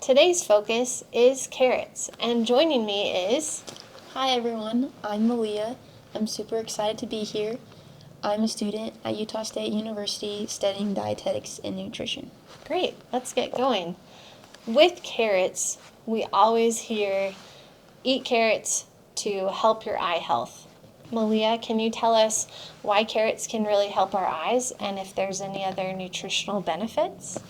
Today's focus is carrots, and joining me is... Hi everyone, I'm Malia. I'm super excited to be here. I'm a student at Utah State University studying dietetics and nutrition. Great, let's get going. With carrots, we always hear, eat carrots to help your eye health. Malia, can you tell us why carrots can really help our eyes and if there's any other nutritional benefits?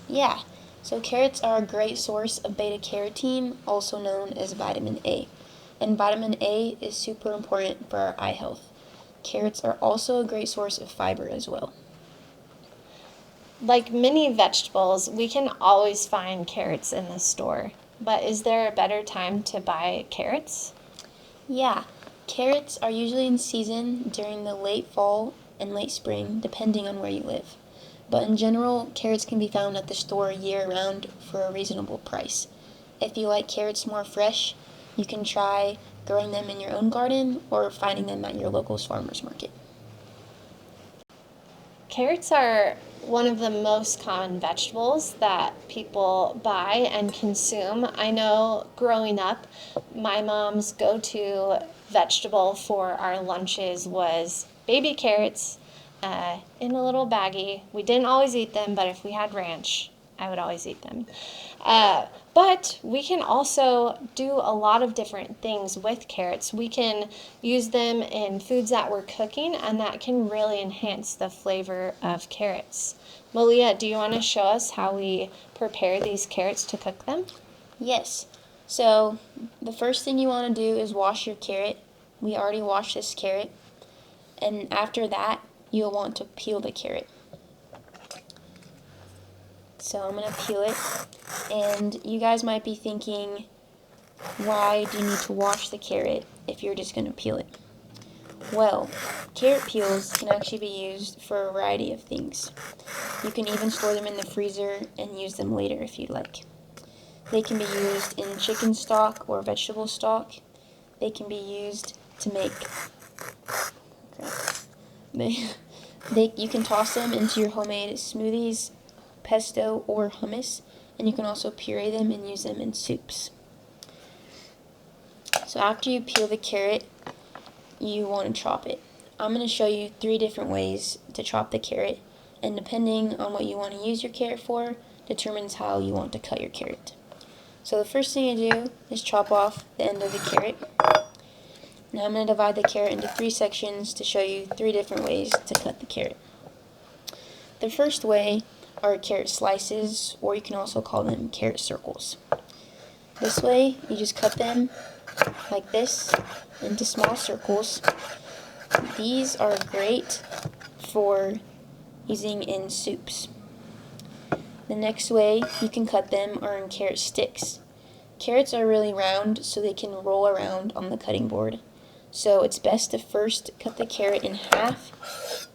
Yeah, so carrots are a great source of beta carotene, also known as vitamin A. And vitamin A is super important for our eye health. Carrots are also a great source of fiber as well. Like many vegetables, we can always find carrots in the store. But is there a better time to buy carrots? Yeah, carrots are usually in season during the late fall and late spring, depending on where you live. But in general, carrots can be found at the store year-round for a reasonable price. If you like carrots more fresh, you can try growing them in your own garden or finding them at your local farmer's market. Carrots are one of the most common vegetables that people buy and consume. I know growing up, my mom's go-to vegetable for our lunches was baby carrots in a little baggie. We didn't always eat them, but if we had ranch, I would always eat them. But we can also do a lot of different things with carrots. We can use them in foods that we're cooking, and that can really enhance the flavor of carrots. Malia, do you want to show us how we prepare these carrots to cook them? Yes, so the first thing you want to do is wash your carrot. We already washed this carrot. And after that, you'll want to peel the carrot. So I'm going to peel it, and you guys might be thinking, why do you need to wash the carrot if you're just going to peel it? Well, carrot peels can actually be used for a variety of things. You can even store them in the freezer and use them later if you'd like. They can be used in chicken stock or vegetable stock. They can be used to make... you can toss them into your homemade smoothies, pesto, or hummus, and you can also puree them and use them in soups. So after you peel the carrot, you want to chop it. I'm going to show you 3 different ways to chop the carrot, and depending on what you want to use your carrot for, determines how you want to cut your carrot. So the first thing you do is chop off the end of the carrot. Now I'm going to divide the carrot into 3 sections to show you 3 different ways to cut the carrot. The first way are carrot slices, or you can also call them carrot circles. This way, you just cut them like this into small circles. These are great for using in soups. The next way you can cut them are in carrot sticks. Carrots are really round, so they can roll around on the cutting board. So it's best to first cut the carrot in half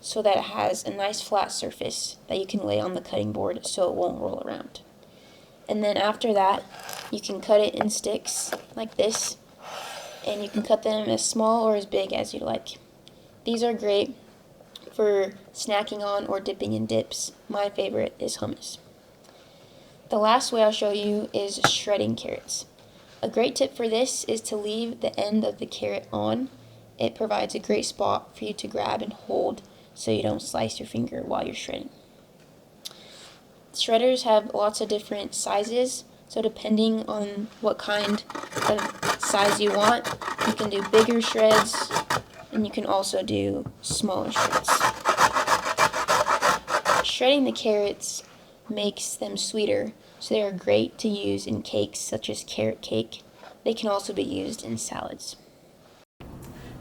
so that it has a nice flat surface that you can lay on the cutting board so it won't roll around. And then after that, you can cut it in sticks like this, and you can cut them as small or as big as you like. These are great for snacking on or dipping in dips. My favorite is hummus. The last way I'll show you is shredding carrots. A great tip for this is to leave the end of the carrot on. It provides a great spot for you to grab and hold so you don't slice your finger while you're shredding. Shredders have lots of different sizes, so depending on what kind of size you want, you can do bigger shreds and you can also do smaller shreds. Shredding the carrots makes them sweeter, so they are great to use in cakes such as carrot cake. They can also be used in salads.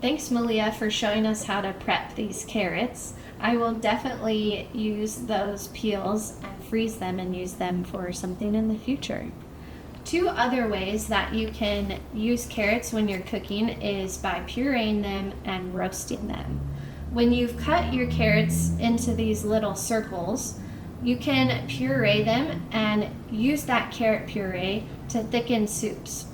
Thanks, Malia, for showing us how to prep these carrots. I will definitely use those peels and freeze them and use them for something in the future. 2 other ways that you can use carrots when you're cooking is by pureeing them and roasting them. When you've cut your carrots into these little circles, you can puree them and use that carrot puree to thicken soups.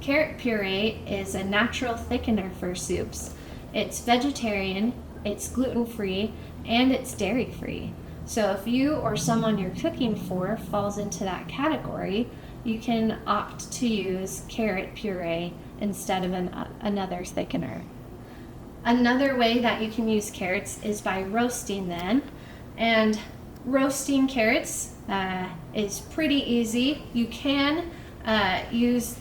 Carrot puree is a natural thickener for soups. It's vegetarian, it's gluten-free, and it's dairy-free. So if you or someone you're cooking for falls into that category, you can opt to use carrot puree instead of another thickener. Another way that you can use carrots is by roasting them. And roasting carrots is pretty easy. You can use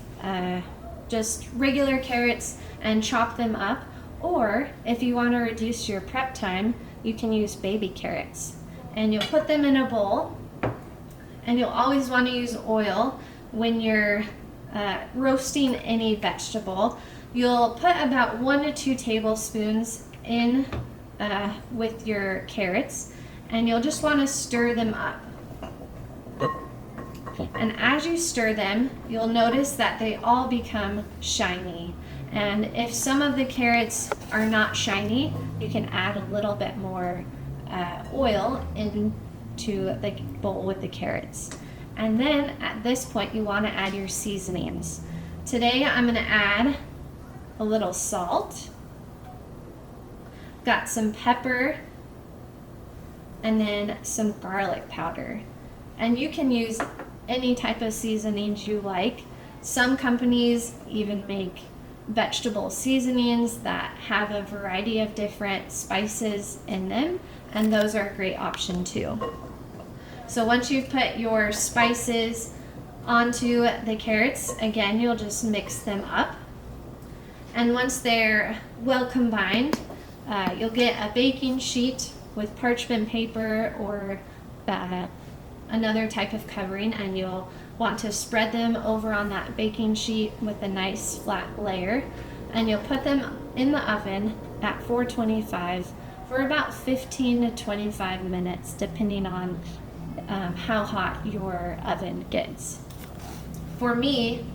just regular carrots and chop them up, or if you want to reduce your prep time, you can use baby carrots. And you'll put them in a bowl, and you'll always want to use oil when you're roasting any vegetable. You'll put about 1 to 2 tablespoons in with your carrots, and you'll just want to stir them up. And as you stir them, you'll notice that they all become shiny. And if some of the carrots are not shiny, you can add a little bit more oil into the bowl with the carrots. And then at this point, you want to add your seasonings. Today, I'm going to add a little salt, got some pepper, and then some garlic powder. And you can use any type of seasonings you like. Some companies even make vegetable seasonings that have a variety of different spices in them, and those are a great option too. So once you've put your spices onto the carrots, again, you'll just mix them up. And once they're well combined, you'll get a baking sheet with parchment paper or another type of covering, and you'll want to spread them over on that baking sheet with a nice flat layer, and you'll put them in the oven at 425 for about 15 to 25 minutes, depending on how hot your oven gets. For me,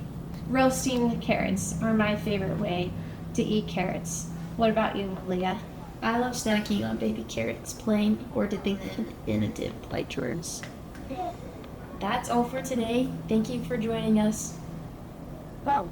roasting carrots are my favorite way to eat carrots. What about you, Leah? I love snacking on baby carrots, plain or dipping them in a dip like Jordan's. That's all for today. Thank you for joining us. Wow.